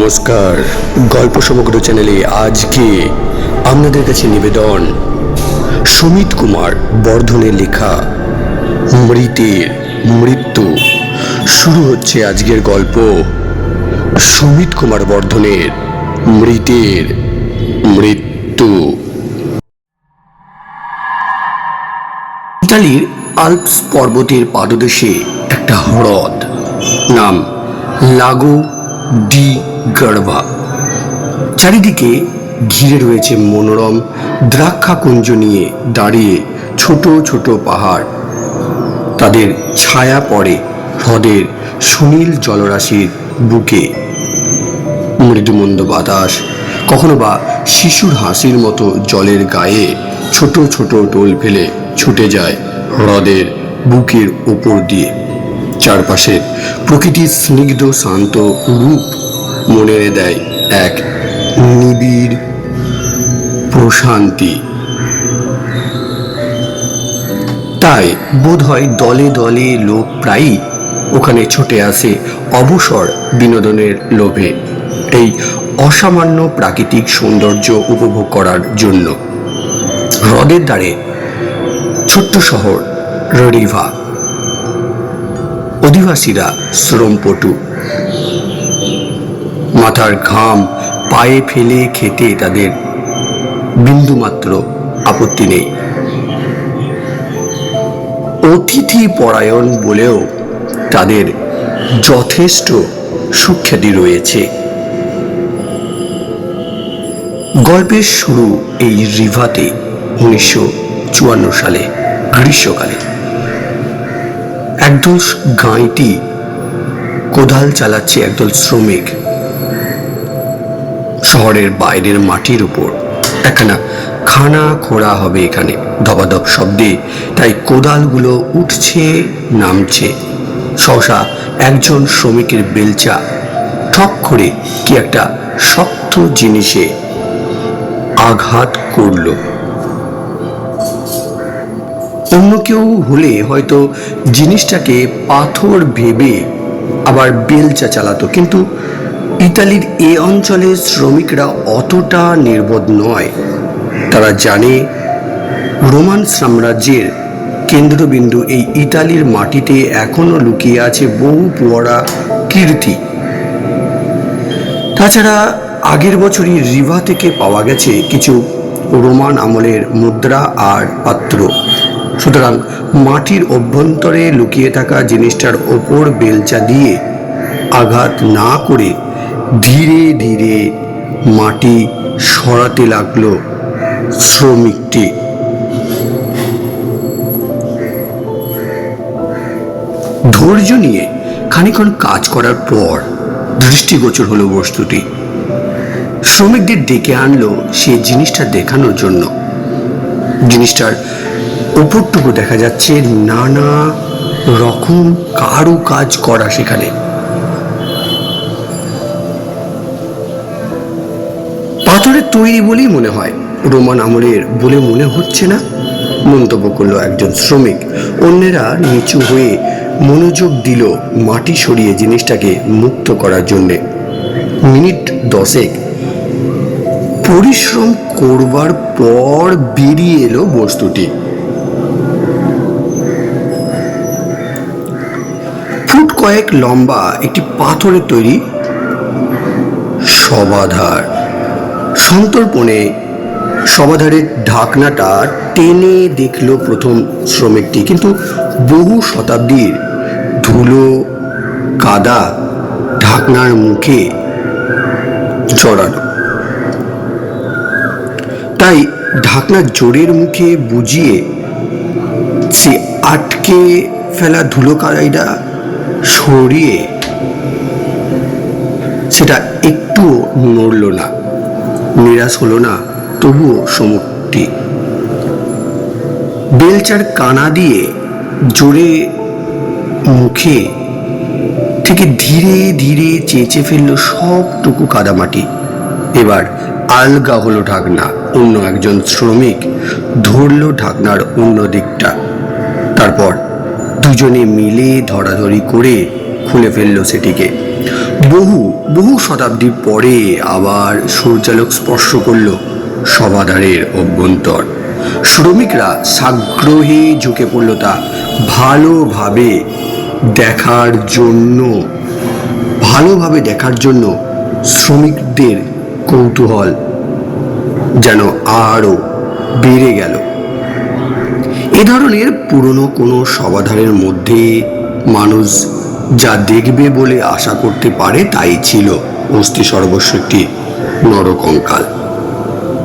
নমস্কার, গল্প সমগ্র চ্যানেলে আজকে আপনাদের কাছে নিবেদন সুমিত কুমার বর্ধনের লেখা মৃতের মৃত্যু। শুরু হচ্ছে আজকের গল্প সুমিত কুমার বর্ধনের মৃতের মৃত্যু। ইতালির আল্পস পর্বতের পাদদেশে একটা হ্রদ, নাম লাগো ডি গার্ভা। চারিদিকে ঘিরে রয়েছে মনোরম দ্রাক্ষাকুঞ্জ নিয়ে দাঁড়িয়ে ছোট ছোট পাহাড়। তাদের ছায়া পড়ে হ্রদের সুনীল জলরাশির বুকে। মৃদুমন্দ বাতাস, কখনো বা শিশুর হাসির মতো জলের গায়ে ছোট ছোট টোল ফেলে ছুটে যায় হ্রদের বুকের উপর দিয়ে। চারপাশে প্রকৃতির স্নিগ্ধ শান্ত রূপ মনে দেয় এক নিবিড় প্রশান্তি। তাই বোধ হয় দলে দলে লোক প্রায়ই ওখানে ছুটে আসে অবসর বিনোদনের লোভে, এই অসামান্য প্রাকৃতিক সৌন্দর্য উপভোগ করার জন্য। হ্রদের ধারে ছোট্ট শহর রডিভা। অধিবাসীরা শ্রমপটু, মাথার ঘাম পায়ে ফেলে খেতে তাদের বিন্দুমাত্র আপত্তি নেই। অতিথি পরায়ণ বলেও তাদের যথেষ্ট সুখ্যাতি রয়েছে। গল্পের শুরু এই রিভাতে 1954 সালে গ্রীষ্মকালে। একদল গাঁইতি কোদাল চালাচ্ছে একদল শ্রমিক। শহরের বাইরের মাটির উপর একখানা খানা খোঁড়া হবে এখানে, ধবাধব শব্দে। তাই কোদালগুলো উঠছে নামছে। সহসা একজন শ্রমিকের বেলচা ঠক করে কি একটা শক্ত জিনিসে আঘাত করল। অন্য কেউ হলে হয়তো জিনিসটাকে পাথর ভেবে আবার বেলচা চালাতো, কিন্তু ইতালির এ অঞ্চলের শ্রমিকরা অতটা নির্বোধ নয়। তারা জানে রোমান সাম্রাজ্যের কেন্দ্রবিন্দু এই ইতালির মাটিতে এখনো লুকিয়ে আছে বহু পুয়ারা কীর্তি। তাছাড়া আগের বছরই রিভা থেকে পাওয়া গেছে কিছু রোমান আমলের মুদ্রা আর পাত্র। সুতরাং মাটির অভ্যন্তরে লুকিয়ে থাকা জিনিসটার ওপর বেলচা দিয়ে আঘাত না করে ধীরে ধীরে মাটি সরাতে লাগলো শ্রমিকটি। ধৈর্য নিয়ে খানিকক্ষণ কাজ করার পর দৃষ্টিগোচর হলো বস্তুটি। শ্রমিকদের ডেকে আনলো সে জিনিসটা দেখানোর জন্য। জিনিসটার উপরটুকু দেখা যাচ্ছে নানা রকম কারুকাজ করা সেখানে। পাথরের তৈরি বলেই মনে হয়, রোমান আমলের বলে মনে হচ্ছে না, মন্তব্য করলো একজন শ্রমিক। অন্যেরা নিচু হয়ে মনোযোগ দিল মাটি সরিয়ে জিনিসটাকে মুক্ত করার জন্যে। মিনিট 10 পরিশ্রম করবার পর বেরিয়ে এলো বস্তুটি। ফুট কয়েক লম্বা একটি পাথরের তৈরি শবাধার। সন্তর্পণে শবাধারের ঢাকনাটা টেনে দেখলো প্রথম শ্রমিকটি, কিন্তু বহু শতাব্দীর ধুলো কাদা ঢাকনার মুখে জড়ানো। তাই ঢাকনার জোরের মুখে বুঝিয়ে সে আটকে ফেলা ধুলো কাদাইটা সরিয়ে সেটা একটুও নড়ল না। নিরাশ হলো না তবুও সমুখটি। বেলচার কানা দিয়ে জোরে মুখে থেকে ধীরে ধীরে চেঁচে ফেললো সবটুকু কাদামাটি। এবার আলগা হলো ঢাকনা। অন্য একজন শ্রমিক ধরল ঢাকনার অন্য দিকটা। তারপর দুজনে মিলে ধরাধরি করে খুলে ফেললো সেটিকে। বহু বহু শতাব্দী পরে আবার সূর্যালোক স্পর্শ করল সভাধারের অভ্যন্তর। শ্রমিকরা সাগ্রহে ঝুঁকে পড়ল তা ভালোভাবে দেখার জন্য। শ্রমিকদের কৌতূহল যেন আরো বেড়ে গেল। এ ধরনের পুরনো কোনো সভাধারের মধ্যে মানুষ যা দেখবে বলে আশা করতে পারে তাই ছিল অস্থি সর্বস্ব একটি নরকঙ্কাল।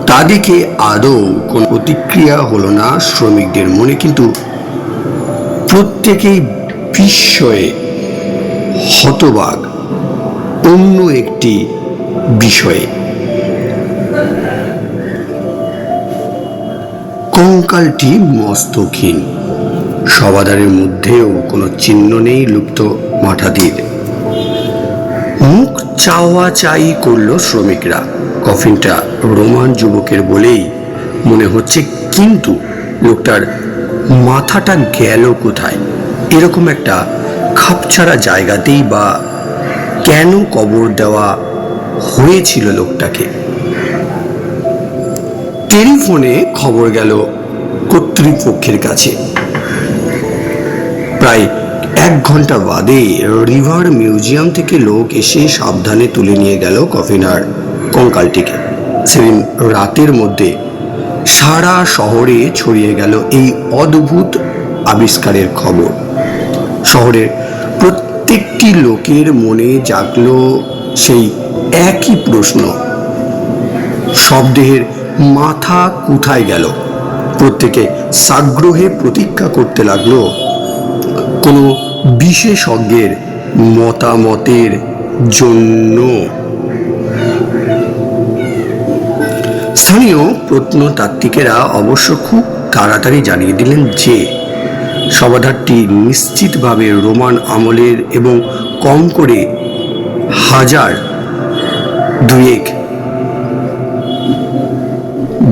তা দেখে আদৌ কোনো প্রতিক্রিয়া হলো না শ্রমিকদের মনে, কিন্তু প্রত্যেকেই বিস্ময়ে হতবাক অন্য একটি বিষয়ে। কঙ্কালটি মস্তকহীন, সভাধারের মধ্যেও কোনো চিহ্ন নেই লুপ্ত মাথাটির। মুখ চাওয়াচাই করল শ্রমিকরা। কফিনটা রোমান যুবকের বলেই মনে হচ্ছে, কিন্তু লোকটার মাথাটা গেল কোথায়? এরকম একটা খাপছাড়া জায়গাতেই বা কেন কবর দেওয়া হয়েছিল লোকটাকে? টেলিফোনে খবর গেল কর্তৃপক্ষের কাছে। প্রায় 1 ঘন্টা বাদে রিভার মিউজিয়াম থেকে লোক এসে সাবধানে তুলে নিয়ে গেল কফিনার কঙ্কালটিকে। সেদিন রাতের মধ্যে সারা শহরে ছড়িয়ে গেল এই অদ্ভুত আবিষ্কারের খবর। শহরের প্রত্যেকটি লোকের মনে জাগলো সেই একই প্রশ্ন, শবদেহের মাথা কোথায় গেল? প্রত্যেকে সাগ্রহে প্রতীক্ষা করতে লাগলো কোনো বিশেষজ্ঞের মতামতের জন্য। স্থানীয় প্রত্নতাত্ত্বিকেরা অবশ্য খুব তাড়াতাড়ি জানিয়ে দিলেন যে সমাধিটি নিশ্চিতভাবে রোমান আমলের এবং কম করে 1000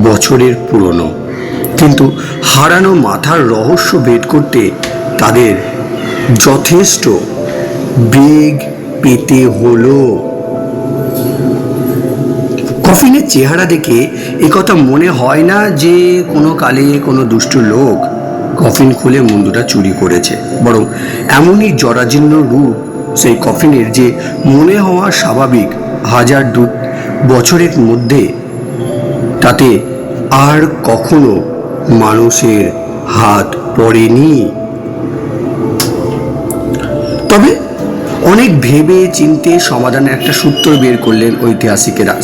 বছরের পুরনো। কিন্তু হারানো মাথার রহস্য ভেদ করতে তাদের যথেষ্ট বেগ পেতে হলো। কফিনের চেহারা দেখে একথা মনে হয় না যে কোনো কালে কোনো দুষ্ট লোক কফিন খুলে মুন্ডুটা চুরি করেছে, বরং এমনই জরাজীর্ণ রূপ সেই কফিনের যে মনে হওয়া স্বাভাবিক 1000 বছরের মধ্যে তাতে আর কখনো মানুষের হাত পড়েনি। তবে অনেক ভেবে চিন্তে সমাধানের একটা সূত্র বের করলেন ঐতিহাসিকেরা।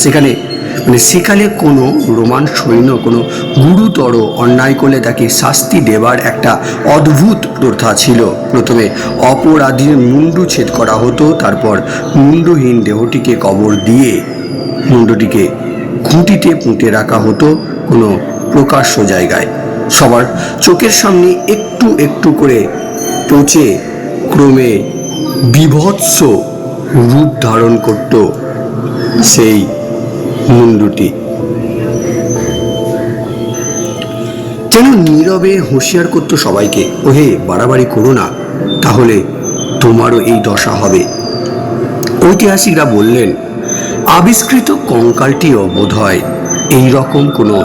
সেখানে কোনো রোমান সৈন্য কোনো গুরুতর অন্যায় করলে তাকে শাস্তি দেবার একটা অদ্ভুত প্রথা ছিল। প্রথমে অপরাধীর মুন্ডু ছেদ করা হতো, তারপর মুন্ডুহীন দেহটিকে কবর দিয়ে মুন্ডুটিকে খুঁটিতে পুঁতে রাখা হতো কোনো প্রকাশ্য জায়গায়। সবার চোখের সামনে একটু একটু করে পচে ক্রমে বীভৎস রূপ ধারণ করত সেই মুন্ডুটি। যেন নীরবে হুঁশিয়ার করতো সবাইকে, ওহে বাড়াবাড়ি করো না, তাহলে তোমারও এই দশা হবে। ঐতিহাসিকরা বললেন আবিষ্কৃত কঙ্কালটিও বোধ হয় এইরকম কোনো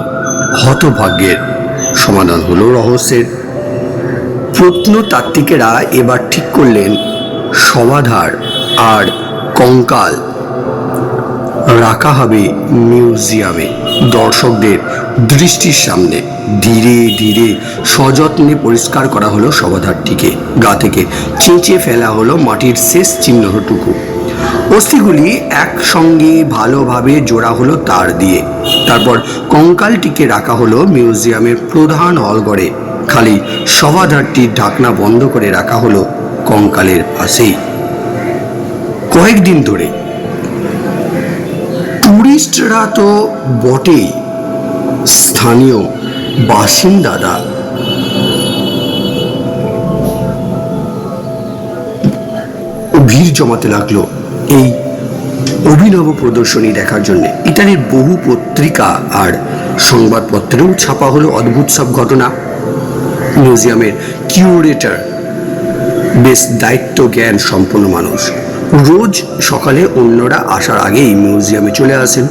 হতভাগ্যের সমাধান হলো রহস্যের। প্রত্নতাত্ত্বিকেরা এবার ঠিক করলেন সমাধার আর কঙ্কাল রাখা হবে মিউজিয়ামে, দর্শকদের দৃষ্টির সামনে। ধীরে ধীরে সযত্নে পরিষ্কার করা হলো সমাধারটিকে। গা থেকে চেঁচে ফেলা হলো মাটির শেষ চিহ্নটুকু। অস্থিগুলি একসঙ্গে ভালোভাবে জোড়া হলো তার দিয়ে। তারপর কঙ্কালটিকে রাখা হলো মিউজিয়ামের প্রধান হলঘরে। খালি সমাধারটির ঢাকনা বন্ধ করে রাখা হলো কঙ্কালের পাশেই। কয়েকদিন ধরে টুরিস্টরা তো বটেই, স্থানীয় বাসিন্দারা ভিড় জমাতে লাগলো এই অভিনব প্রদর্শনী দেখার জন্য। ইতালির বহু পত্রিকা আর সংবাদপত্রেও ছাপা হলো অদ্ভুত সব ঘটনা। মিউজিয়ামের কিউরেটর বেশ দায়িত্ব জ্ঞান সম্পন্ন মানুষ। রোজ সকালে অন্যরা আসার আগেই মিউজিয়ামে চলে আসেন,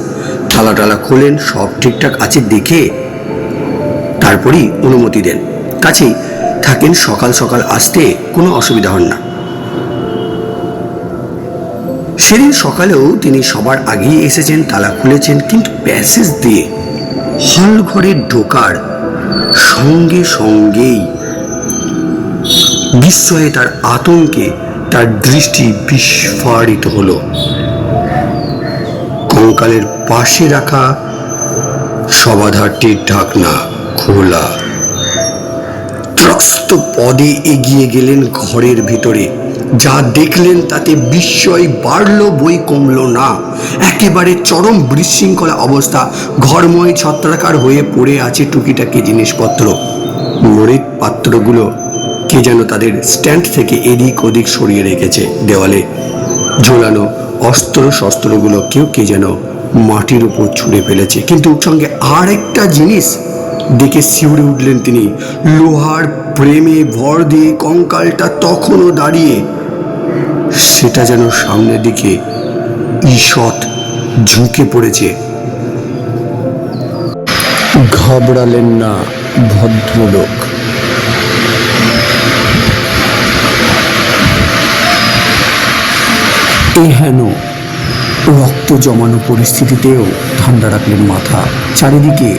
তালা টালা খোলেন, সব ঠিকঠাক আছে দেখে তারপরই অনুমতি দেন। কাছেই থাকেন, সকাল সকাল আসতে কোনো অসুবিধা হন না। সেদিন সকালেও তিনি সবার আগেই এসেছেন, তালা খুলেছেন, কিন্তু প্যাসেজ দিয়ে হল ঘরে ঢোকার সঙ্গে সঙ্গেই বিস্ময়ে, তার আতঙ্কে তার দৃষ্টি বিস্ফারিত হলো। কঙ্কালের পাশে রাখা সমাধারটির ঢাকনা খোলা। ত্রস্ত পদে এগিয়ে গেলেন ঘরের ভিতরে। যা দেখলেন তাতে বিস্ময় বাড়ল, বই কমল না। একেবারে চরম বিশৃঙ্খলা অবস্থা। ঘরময় ছত্রাকার হয়ে পড়ে আছে টুকিটাকি জিনিসপত্র। মরিচ পাত্রগুলো কে যেন তাদের স্ট্যান্ড থেকে এদিক ওদিক সরিয়ে রেখেছে। দেওয়ালে ঝোলানো অস্ত্র শস্ত্রগুলো কেউ কে যেন মাটির উপর ছুঁড়ে ফেলেছে। কিন্তু সঙ্গে আর একটা জিনিস দেখে শিউরে উঠলেন তিনি। লোহার প্রেমে ভর দিয়ে কঙ্কালটা তখনও দাঁড়িয়ে, সেটা যেন সামনের দিকে ঈষৎ ঝুঁকে পড়েছে। ঘাবড়ালেন না ভদ্রলোক। এহেন রক্ত জমানো পরিস্থিতিতেও ঠান্ডা রাখলেন মাথা। চারিদিকে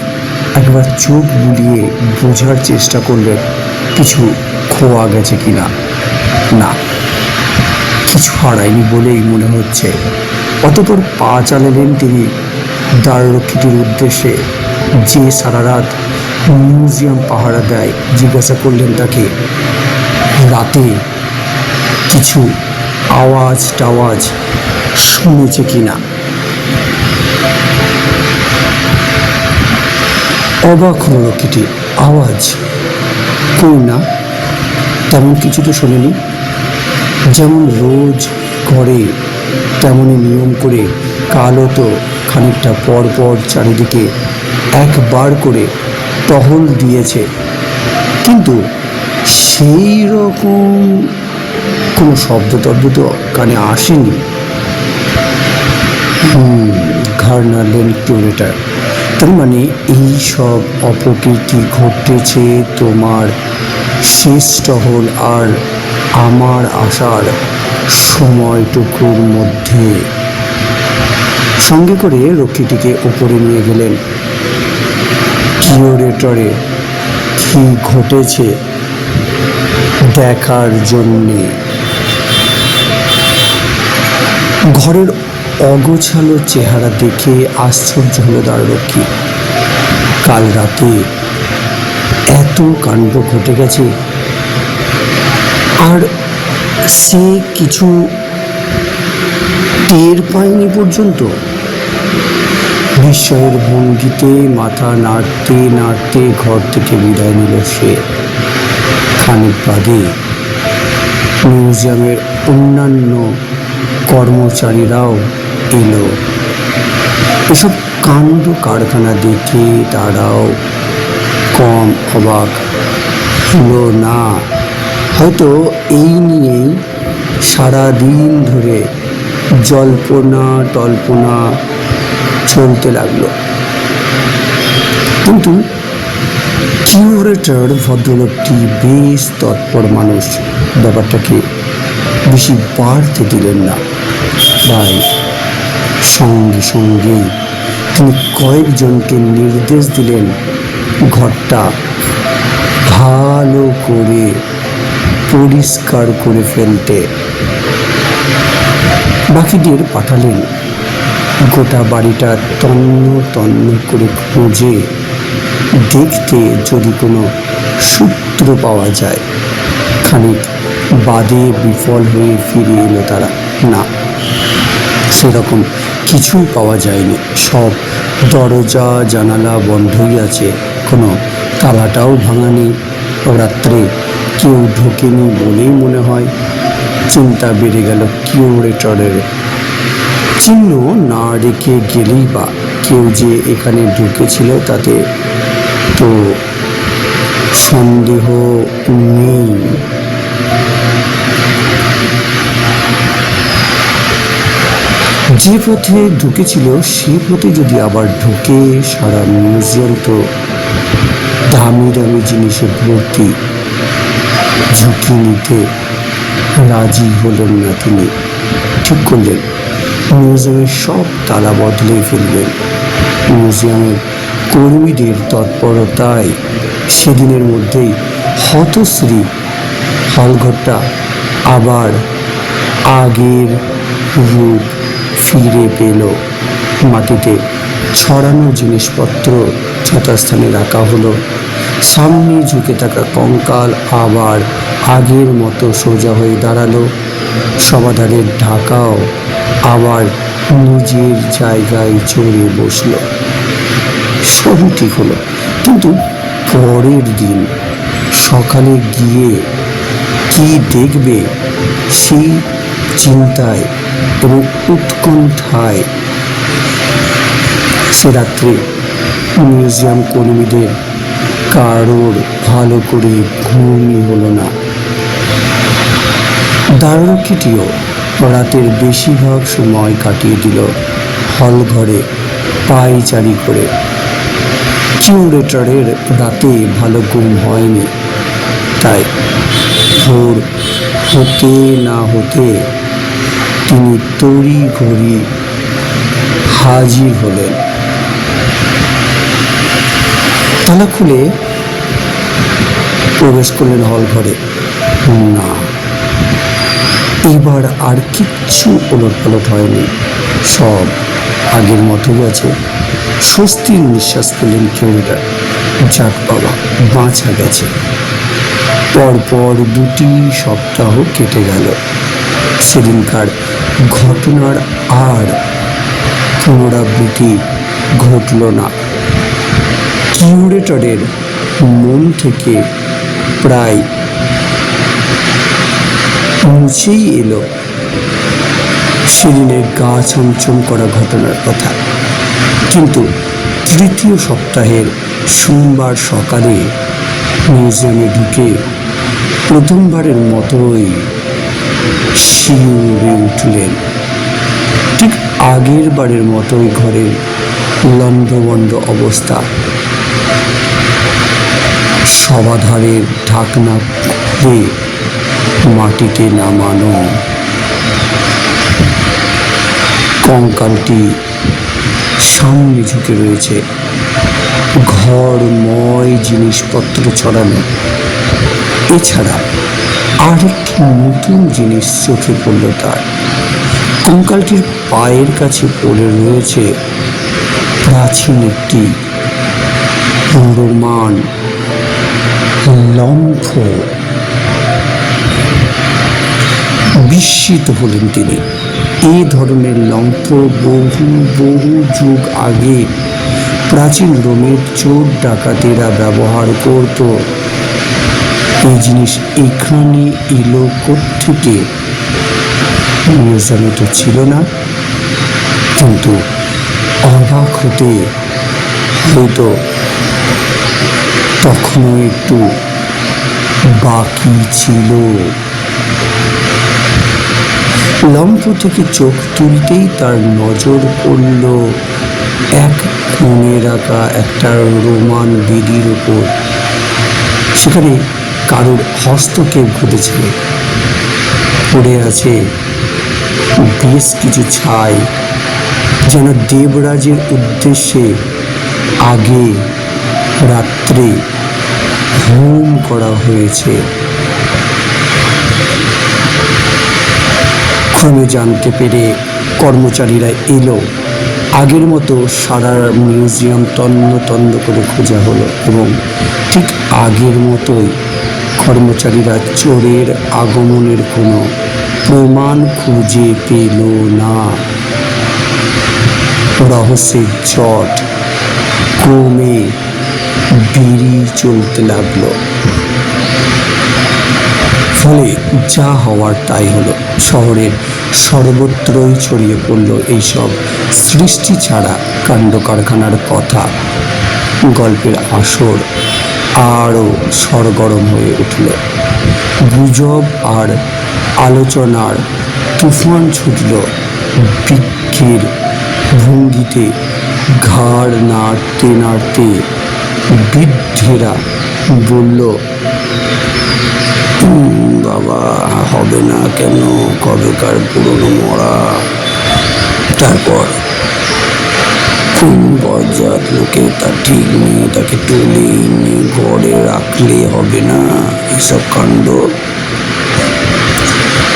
একবার চোখ বুলিয়ে বোঝার চেষ্টা করলেন কিছু খোয়া গেছে কিনা। না, কিছু হারায়নি বলেই মনে হচ্ছে। অতঃপর পা চালালেন তিনি দ্বাররক্ষীটির উদ্দেশ্যে, যে সারা রাত মিউজিয়াম পাহারা দেয়। জিজ্ঞাসা করলেন তাকে রাতে কিছু আওয়াজ টাওয়াজ শুনেছে কিনা। অবাক হল রক্ষীটি। আওয়াজ? কই না, তেমন কিছু তো শোনেনি। যেমন রোজ করে তেমনই নিয়ম করে কালও তো খানিকটা পর পর চারিদিকে একবার করে টহল দিয়েছে, কিন্তু সেই রকম কোনো শব্দ টব্দ তো কানে আসেনি। ঘাড় নাড়লেন কিউরেটার। তার মানে এই সব অপ্রকৃতি ঘটেছে তোমার শেষ টহল আর আমার আসার সময়টুকুর মধ্যে। সঙ্গে করে রক্ষীটিকে ওপরে নিয়ে গেলেন। কিউরেটরে কি ঘটেছে দেখার জন্যে। ঘরের অগোছালো চেহারা দেখে আশ্চর্য হলো দ্বাররক্ষী। কাল রাতে এত কাণ্ড ঘটে গেছে আর সে কিছু টের পায়নি পর্যন্ত। বিস্ময়ের ভঙ্গিতে মাথা নাড়তে নাড়তে ঘর থেকে বিদায় নিল সে। খানিক বাদে মিউজিয়ামের অন্যান্য কর্মচারীরাও এলো। এসব কাণ্ড কারখানা দেখে তারাও কম অবাক হলো না। হয়তো এই নিয়েই সারাদিন ধরে জল্পনা টল্পনা চলতে লাগলো। কিন্তু কিউরেটর ভদ্রলোকটি বেশ তৎপর মানুষ, ব্যাপারটাকে বেশি বাড়তে দিলেন না। তাই সঙ্গে সঙ্গেই তিনি কয়েকজনকে নির্দেশ দিলেন ঘরটা ভালো করে পরিষ্কার করে ফেলতে। বাকিদের পাঠালেন গোটা বাড়িটা তন্ন তন্ন করে খুঁজে দেখতে যদি কোনো সূত্র পাওয়া যায়। খানিক বাদে বিফল হয়ে ফিরে এলো তারা। না, সেরকম কিছুই পাওয়া যায়নি। সব দরজা জানালা বন্ধই আছে, কোনো তালাটাও ভাঙা নেই। রাত্রে কেউ ঢোকেনি বলেই মনে হয়। চিন্তা বেড়ে গেল কিউরেটরের। চিহ্ন না রেখে গেলেই বা কেউ যে এখানে ঢুকেছিল তাতে তো সন্দেহ নেই। যে পথে ঢুকেছিল সে পথে যদি আবার ঢুকে, সারা মিউজিয়াম তো দামি দামি জিনিসে ভর্তি। ঝুঁকি নিতে রাজি হলেন না তিনি। ঠিক করলেন মিউজিয়ামের সব তালা বদলে ফেলবেন। মিউজিয়ামের কর্মীদের তৎপরতায় সেদিনের মধ্যেই হতশ্রী হলঘরটা আবার আগের রূপ ফিরে পেল। মাটিতে ছড়ানো জিনিসপত্র যথাস্থানে রাখা হলো। সামনে ঝুঁকে থাকা কঙ্কাল আবার আগের মতো সোজা হয়ে দাঁড়ালো। সমাধানের ঢাকাও আবার নিজের জায়গায় চড়ে বসল। সবই ঠিক হলো, কিন্তু পরের দিন সকালে গিয়ে কি দেখবে সেই চিন্তায় এবং উৎকণ্ঠায় সে রাত্রে মিউজিয়াম কর্মীদের কারোর ভালো করে ঘুমই হলো না। দ্বাররক্ষীটিও রাতের বেশিরভাগ সময় কাটিয়ে দিল হল ঘরে পায়চারি করে। কিউরেটরের রাতে ভালো ঘুম হয়নি, তাই ভোর হতে না হতে তিনি তড়ি ঘড়ি হাজির হলেন। তালা খুলে প্রবেশ করলেন হল ঘরে। না, এবার আর কিচ্ছু ওলটপালট হয়নি, সব আগের মতোই আছে। স্বস্তির নিঃশ্বাস পেলেন কিউরেটর। যাক বাবা, বাঁচা গেছে। পরপর 2টি সপ্তাহ কেটে গেল। সেদিনকার ঘটনার আর পুনরাবৃত্তি ঘটল না। কিউরেটরের মন থেকে প্রায় মুছেই এলো সেদিনের গা ছমছম করা ঘটনার কথা। কিন্তু 3য় সপ্তাহের সোমবার সকালে মিউজিয়ামে ঢুকে প্রথমবারের মতোই শিউরে উঠলেন। ঠিক আগের বারের মতোই ঘরের লণ্ডভণ্ড অবস্থা। সবাধারের ঢাকনা খুলে মাটিতে নামানো কঙ্কালটি সামনে ঝুঁকে রয়েছে। ঘরময় জিনিসপত্র ছড়ানো। এছাড়া আরেকটি নতুন জিনিস চোখে পড়ল তার। কঙ্কালটির পায়ের কাছে পড়ে রয়েছে প্রাচীন একটি রোমান লম্ফ। বিস্মিত হলেন তিনি। এই ধরনের লম্ফ বহু বহু যুগ আগে প্রাচীন রোমের চোর ডাকাতেরা ব্যবহার করত। এই জিনিস এখানে এলো কোত্থেকে? মিউজিয়ামে তো ছিল না, কিন্তু অবাক হতে হয়তো তখনও একটু বাকি ছিল। লম্ফ থেকে চোখ তুলতেই তার নজর পড়ল এক কোণে রাখা একটা রোমান বেদির উপর। সেখানে কারোর হস্তক্ষেপ ঘটেছে। পড়ে আছে বেশ কিছু ছাই, যেন দেবরাজের উদ্দেশ্যে আগে রাত্রে হোম করা হয়েছে। ক্রমে জানতে পেরে কর্মচারীরা এলো। আগের মতো সারা মিউজিয়াম তন্ন তন্ন করে খোঁজা হলো এবং ঠিক আগের মতোই কর্মচারীরা চোরের আগমনের কোনো প্রমাণ খুঁজে পেল না। রহস্যের জট ক্রমে বেরিয়ে চলতে লাগলো। ফলে যা হওয়ার তাই হলো। শহরের সর্বত্রই ছড়িয়ে পড়ল এইসব সৃষ্টি ছাড়া কাণ্ড কারখানার কথা। গল্পের আসর আরও সরগরম হয়ে উঠল। গুজব আর আলোচনার তুফান ছুটল বৃক্ষের ভঙ্গিতে ঘাড় নাড়তে নাড়তে বৃদ্ধেরা বলল, বাবা হবে না কেন, কবেকার পুরনো মরা। তারপর কোন বজ্জাত লোকে তার ঠিক নেই, তাকে তুলে এনে ঘরে রাখলে হবে না। এসব কাণ্ড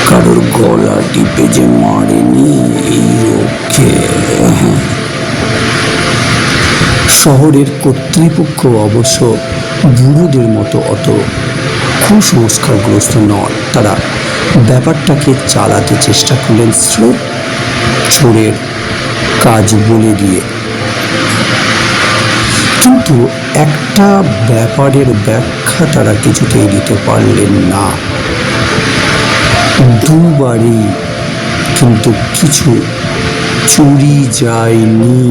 কারোর গলা টিপে যে মারেনি এই রক্ষে। শহরের কর্তৃপক্ষ অবশ্য বুড়োদের মতো অত কুসংস্কারগ্রস্ত নয়। তারা ব্যাপারটাকে চালাতে চেষ্টা করলেন স্রোত চোরের কাজ বলে দিয়ে। কিন্তু একটা ব্যাপারের ব্যাখ্যা তারা কিছুতেই দিতে পারলেন না। দুবারই কিন্তু কিছু চুরি যায়নি।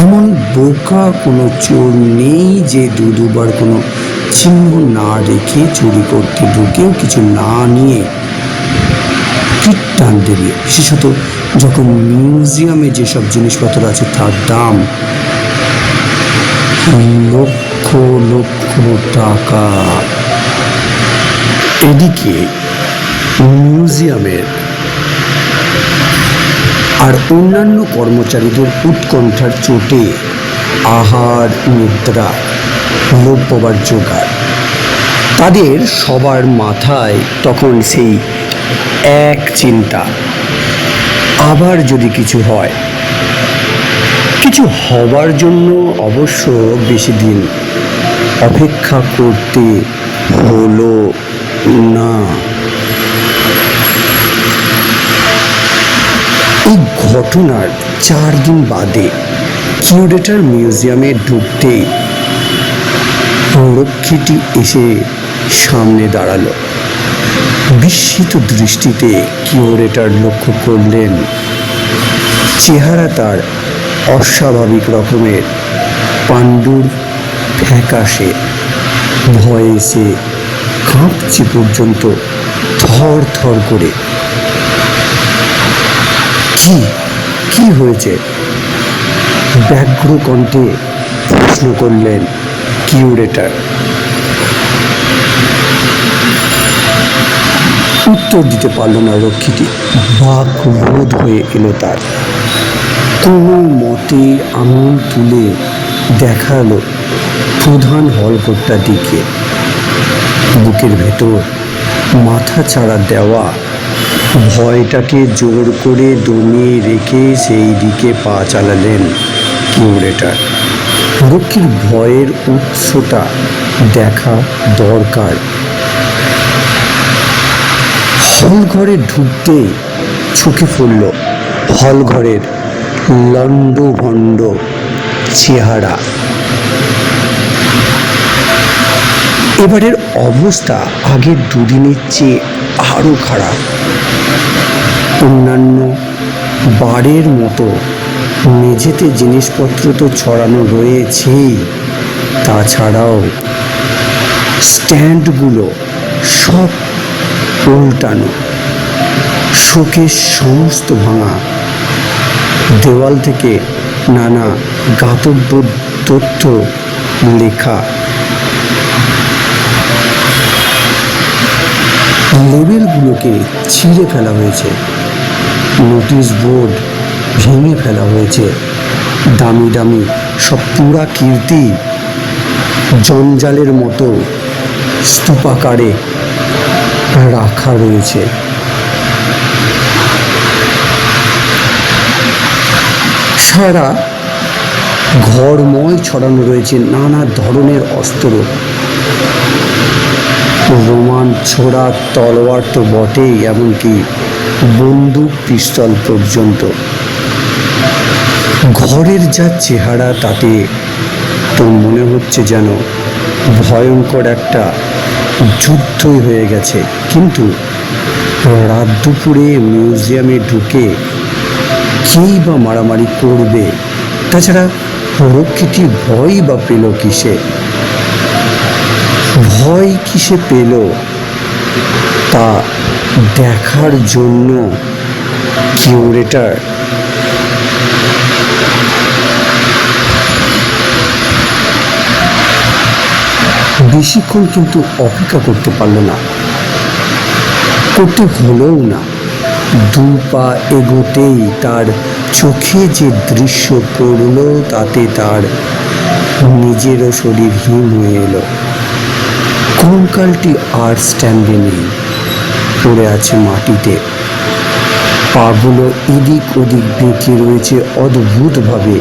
এমন বোকা কোনো চোর নেই যে দুবার কোনো চিহ্ন না রেখে চুরি করতে ঢুকেও কিছু না নিয়ে পিঠ টান দেবে। বিশেষত যখন মিউজিয়ামে যেসব জিনিসপত্র আছে তার দাম লক্ষ লক্ষ টাকা। এদিকে মিউজিয়ামের আর অন্যান্য কর্মচারীদের উৎকণ্ঠার চোটে আহার নিদ্রা লোপ পাবার জোগাড়। তাদের সবার মাথায় তখন সেই এক চিন্তা, আবার যদি কিছু হয়। কিছু হবার জন্য অবশ্য বেশি দিন অপেক্ষা করতে হলো না। এই ঘটনার 4 দিন বাদে কিউরেটর মিউজিয়ামে ঢুকতেই রক্ষীটি এসে সামনে দাঁড়ালো। বিস্মিত দৃষ্টিতে কিউরেটর লক্ষ্য করলেন চেহারা তার অস্বাভাবিক রকমের পাণ্ডুর ফ্যাকাশে। ভয়ে সে কাঁপছে পর্যন্ত থর থর করে। কি হয়েছে? ব্যগ্র কণ্ঠে প্রশ্ন করলেন কিউরেটর। উত্তর দিতে পারল না রক্ষীটি। বাক রোধ হয়ে এলো তার। কোনো মতে আঙুল তুলে দেখালো প্রধান হলঘরটার দিকে। বুকের ভেতর মাথা ছাড়া দেওয়া ভয়টাকে জোর করে দমিয়ে রেখে সেই দিকে পা চালালেন কিউরেটর। রক্ষীর ভয়ের উৎসটা দেখা দরকার। হলঘরে ঢুকতে চোখে পড়ল হলঘরের লণ্ডভণ্ড চেহারা। এবারের অবস্থা আগের দুদিনের চেয়ে আরো খারাপ। অন্যান্য বারের মতো মেঝেতে জিনিসপত্র তো ছড়ানো রয়েছেই, তাছাড়াও স্ট্যান্ডগুলো সব উল্টানো, শোকেস সমস্ত ভাঙা, দেওয়াল থেকে নানা গাতব্য তথ্য লেখা, লেবেলগুলোকে ছিঁড়ে ফেলা হয়েছে, নোটিশ বোর্ড ভেঙে ফেলা হয়েছে, দামি দামি সব পুরা কীর্তি জঞ্জালের মতো স্তূপাকারে রাখা রয়েছে। সারা ঘরময় ছড়ানো রয়েছে নানা ধরনের অস্ত্র, রোমান ছোড়া তলোয়ার তো বটেই, এমনকি বন্দুক পিস্তল পর্যন্ত। ঘরের যা চেহারা তাতে তো মনে হচ্ছে যেন ভয়ঙ্কর একটা যুদ্ধই হয়ে গেছে। কিন্তু রাত দুপুরে মিউজিয়ামে ঢুকে কেই বা মারামারি করবে? তাছাড়া রক্ষীটি ভয় বা পেল কিসে? ভয় কিসে পেল তা দেখার জন্য কিউরেটার বেশিক্ষণ কিন্তু অপেক্ষা করতে পারল না, করতে হলোও না। দু পা এগোতেই তার চোখে যে দৃশ্য পড়ল তাতে তার নিজেরও শরীর হিম হয়ে এলো। কঙ্কালটি আর স্ট্যান্ডে নেই, পড়ে আছে মাটিতে। পাগুলো এদিক ওদিক বেঁকে রয়েছে অদ্ভুতভাবে,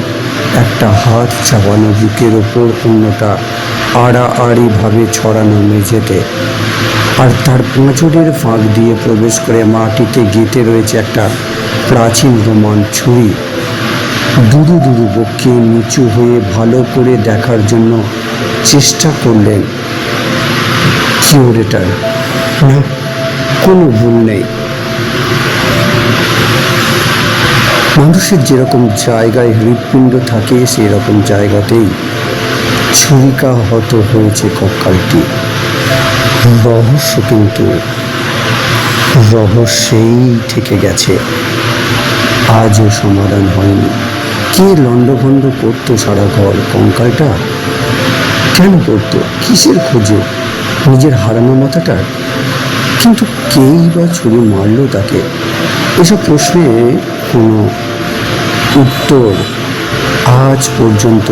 একটা হাত চাপানো বুকের ওপর, অন্যটা আড়াআড়িভাবে ছড়ানো মেঝেতে। আর তার পাঁজরের ফাঁক দিয়ে প্রবেশ করে মাটিতে গেঁথে রয়েছে একটা প্রাচীন রোমান ছুরি। দুরু দুরু বক্ষে নিচু হয়ে ভালো করে দেখার জন্য চেষ্টা করলেন কিউরেটার। না, কোনো ভুল নেই। মানুষের যেরকম জায়গায় হৃৎপিণ্ড থাকে সেই রকম জায়গাতেই ছুরিকাহত হয়েছে কঙ্কালটি। রহস্য কিন্তু রহস্যেই থেকে গেছে, আজও সমাধান হয়নি। কে লণ্ডভণ্ড করতো সারা ঘর? কঙ্কালটা কেন করতো? কিসের খোঁজে? নিজের হারানো মাথাটার? কিন্তু কেই বা ছুরি মারলো তাকে? এসব প্রশ্নে কোনো উত্তর আজ পর্যন্ত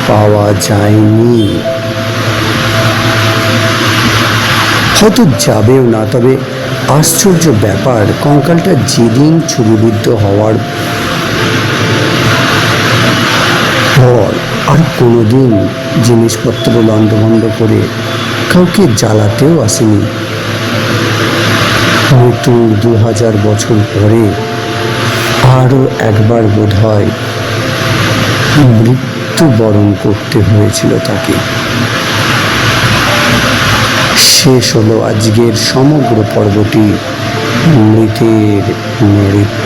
পাওয়া যায়নি, হয়তো যাবেও না। তবে আশ্চর্য ব্যাপার, কঙ্কালটা যেদিন ছুরিবিদ্ধ হওয়ার পর আর কোনোদিন জিনিসপত্র লণ্ডভণ্ড করে কাউকে জ্বালাতেও আসেনি। মৃত্যুর 2000 বছর পরে আরও একবার বোধহয় মৃত্যুবরণ করতে হয়েছিল তাকে। শেষ হলো আজকের সমগ্র পর্বটি মৃতের নৃত্য।